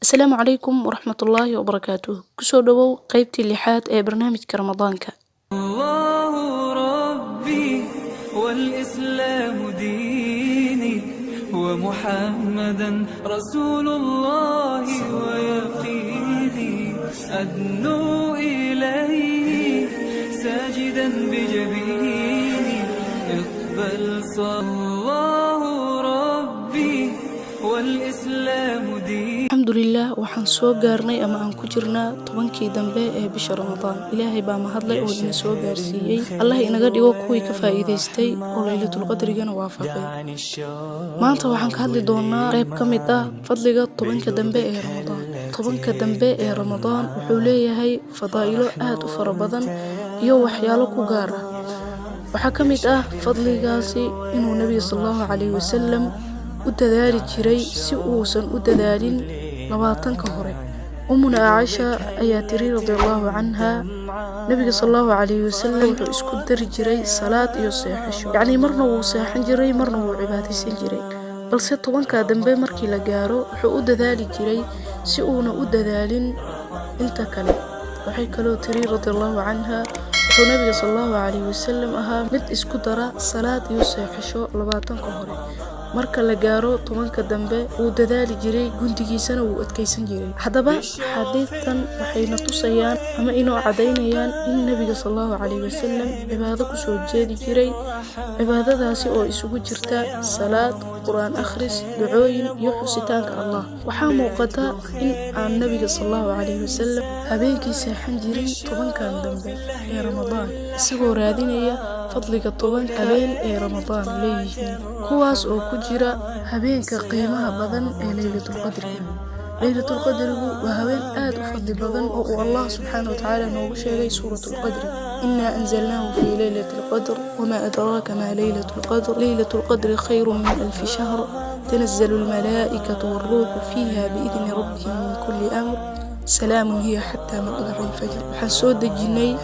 السلام عليكم ورحمة الله وبركاته. كسو دو قيبتي اللحاد برنامج رمضانك. الله ربي والإسلام ديني ومحمدا رسول الله ويقيني أدنو إليه ساجدا بجبيني اقبل صلى الله ربي والإسلام ديني. الحمد لله waxaan soo gaarnay ama aan ku jirnaa 10kii dambe ee bisha Ramadaan. Ilaahay baa mahadlay oo ina soo gaarsiiyay. Allah inaga dhigo kuwii ka faa'iideystay oo Laylatul Qadrigana waafaqay. Maanta waxaan ka hadli doonaa qayb kamid ah fadliga 10ka dambe ee Ramadaan. 10ka dambe ee Ramadaan wuxuu leeyahay fadaa'ilo aad u fara badan iyo waxyaalo ku gaar ah. Waxaa kamid ah fadligaasi inuu Nabiga sallallahu alayhi wasallam u dadaali jiray si uusan u dadaalin 20ka hore. Ummuna Aisha ayaa tiri radiyallahu anha Nabiga sallallahu alayhi wasallam wuxuu isku dari jiray salaad iyo seexasho. Yacni marna wuu seexan jiray marna wuu cibaadaysan jiray. Balse 10ka dambe markii la gaaro wuxuu u dadaali jiray si uuna u dadaalin inta kale. Waxay kaloo tiri radiyallahu anha wuxuu Nabiga sallallahu alayhi wasallam ahaa mid isku dara salaad iyo seexasho 20ka hore. marka la gaaro 10ka dambe uu dadaali jiray gundigiisana uu adkeysan jiray. Hadaba xadiistan waxayna tusayaan ama inoo cadeynayaan in Nabiga sallallahu alayhi wasallam cibaado ku soo jeedi jiray. Cibaadadaasi oo isugu jirta salaad, quraan akhris, ducooyin iyo xusitaanka Allah. Waxaa muuqata in aan Nabiga sallallahu alayhi wasallam habeenkii seexan jirin 10kan dambe ee Ramadaan isagoo raadinaya fadliga 10 habeen ee Ramadaan leeyihiin kuwaas oo ku jira habeenka qiimaha badan ee Laylatul Qadri. Laylatul Qadrigu waa habeen aad u fadli badan oo Allah subhanahu wa ta'ala noogu sheegay suuratul Qadri. Inna anzalnahu fi laylatil qadr wama adraka ma laylatul qadr. Laylatul Qadri khayrun min alf shahr tanazzalu al malaa'ikatu war ruuhu fiha bi idni rabbihim min kulli amr salaamun hiya hatta matla'il fajr. Waxaan soo dejinay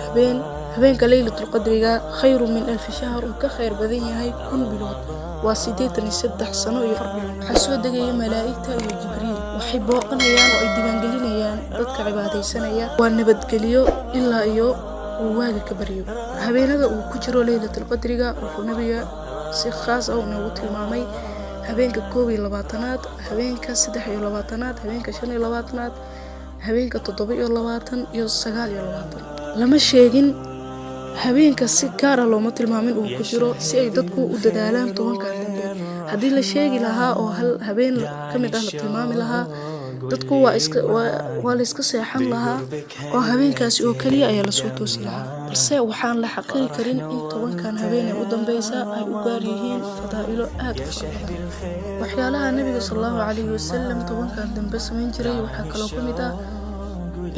habeenka Laylatul Qadriga khayrun min alf shahr oo ka khayr badan yahay 1000 bilood. waa 83 sano iyo 4 bilood. Waxaa soo degaya malaa'ikta iyo Jibriil waxay booqanayaan oo ay diiwaangelinayaan dadka cibaadaysanaya. Waa nabadgeliyo ilaa iyo uu waaga ka baryo. Habeenada uu ku jiro Laylatul Qadriga wuxuu Nabiga si khaas ah ugu tilmaamay habeenka 22aad, habeenka 23aad, habeenka 25aad, habeenka 27 iyo 29. lama sheegin habeenka si gaar ah looma tilmaamin uu ku jiro si ay dadku u dadaalaan 10ka dambe. Haddii la sheegi lahaa oo hal habeen kamid ah la tilmaami lahaa dadku waa la iska seexan lahaa oo habeenkaasi oo kaliya ayaa la soo toosi lahaa. balse waxaan la xaqiri karin in 10kan habeen ee u dambaysa ay u gaar yihiin fadaa'ilo aad u fara badan. waxyaalaha Nabiga sallallahu alayhi wasallam 10kan dambe sameyn jiray waxaa kaloo kamid ah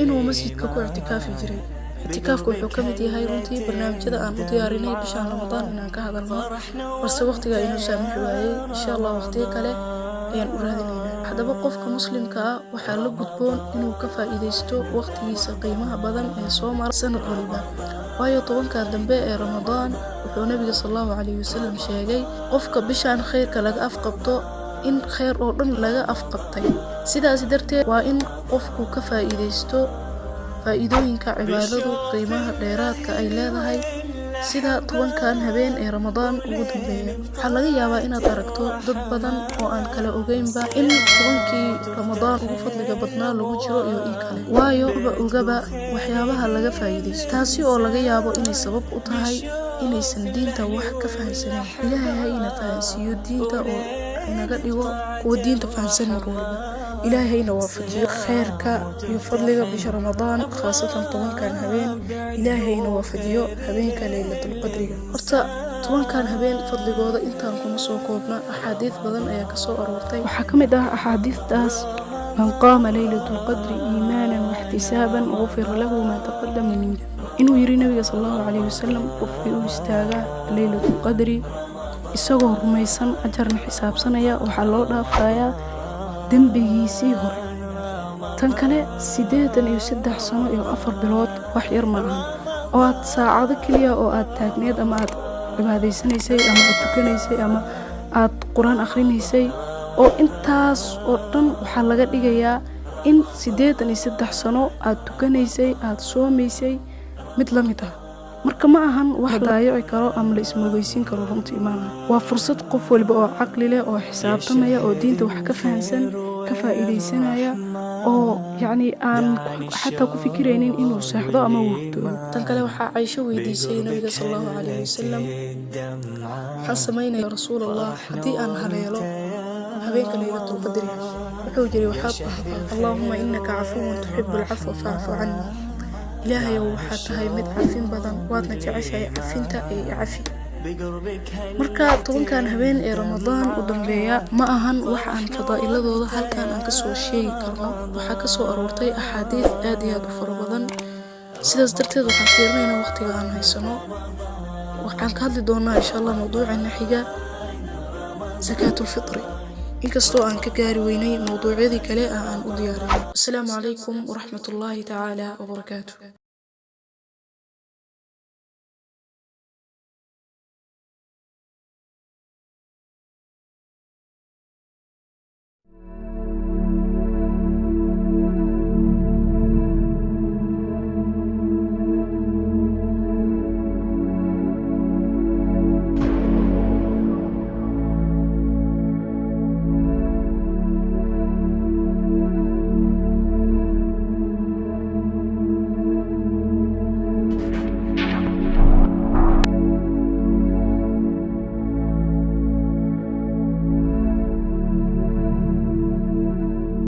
inuu masjidka ku i'tikaafi jiray. اعتكافك wuxuu kamid yahay runtii barnaamijyada aan u diyaarinay bisha Ramadaan inaan ka hadalno balse waqtiga inuu saamax waayay insha Allah waqtiga kale ayaan u raadinaynaa. hadaba qofka muslimka ah waxaa la gudboon inuu ka faa'iideysto waqtigiisa qiimaha badan ee soo maray sanad walba. waayo 10ka dambe ee Ramadaan wuxuu Nabiga sallallahu alayhi wasallam sheegay qofka bishaan khayrka laga afqabto in khayr oo dhan laga afqabtay. sidaas darteed waa in qofku ka faa'iideysto faa'iidooyinka cibaadadu qiimaha dheeraadka ay leedahay sida 10kan habeen ee Ramadaan ugu dambeeya. waxaa laga yaabaa inaad aragto dad badan oo aan kala ogeynba in 10kii Ramadaan ugu fadliga badnaa lagu jiro iyo in kale. waayo ogaba waxyaabaha laga faa'iideysto taasi oo laga yaabo inay sabab u tahay inaysan diinta wax ka fahansanin. Ilaahay ina fahansiiyo diinta oo inaga dhigo kuwa diinta fahansan mar walba. إلهينا وافجي خيرك يفضلك بشهر رمضان خاصة 10kan habeen. إلهينا وافجيو habeenka Laylatul Qadriga. horta 10kan habeen fadligooda intaan kuma soo koobna axaadiis badan ayaa ka soo aroortay. waxaa kamid ah axaadiistaas man qaama Laylatul Qadri iimaanan wa ihtisaaban ghufira lahu ma taqaddama min inuu yiri Nabiga sallallahu alayhi wasallam qofkii u istaaga Laylatul Qadri isagoo rumaysan ajarna xisaabsanaya waxaa loo dhaafayaa dambigiisii hore. tan kale 83 sano iyo 4 bilood wax yar ma aha oo aad saacado kaliya oo aad taagneed ama aad cibaadaysanaysay ama aad tukanaysay ama aad quraan akhriinaysay oo intaas oo dhan waxa laga dhigayaa in 83 sano aad tukanaysay aad soomaysay mid la mid ah marka ma ahan wax la daayici karo ama la ismoogaysiin karo runtii maaha waa fursad qof walba oo caqli leh oo xisaabtamaya oo diinta wax ka fahansan ka faa'iideysanaya oo yani aan xataa ku fikiraynin inuu seexdo ama wurdo tan kale waxa Aisha weydiisay nabiga sallallahu alayhi wasallam waxaan sameynay rasuulullah hadii aan haleelo habeenka laylatul qadr wuxuu jiri waxa Allahumma innaka afuwun tuhibbul afwa fa'fu anni إلهي وحتى مد عفين بدن وادنا جعشة عفينتا أي عفي مركا طبعا كان هبين رمضان ودنبيا ما أهن وحان فضائل ذو هل كان أنكسو شيء كرنا وحكسو أرورتي أحاديث آدية دفر بدن سيداس درتي ذو حفيرنا وقتي عن هايسانو وحان كهدي دونا إن شاء الله موضوع النحيقة زكاة الفطر inkastoo aan ka gaari weynay mowduucyadii kale aan u diyaarinay. Assalaamu calaykum waraxmatullaahi tacaala wabarakaatuh.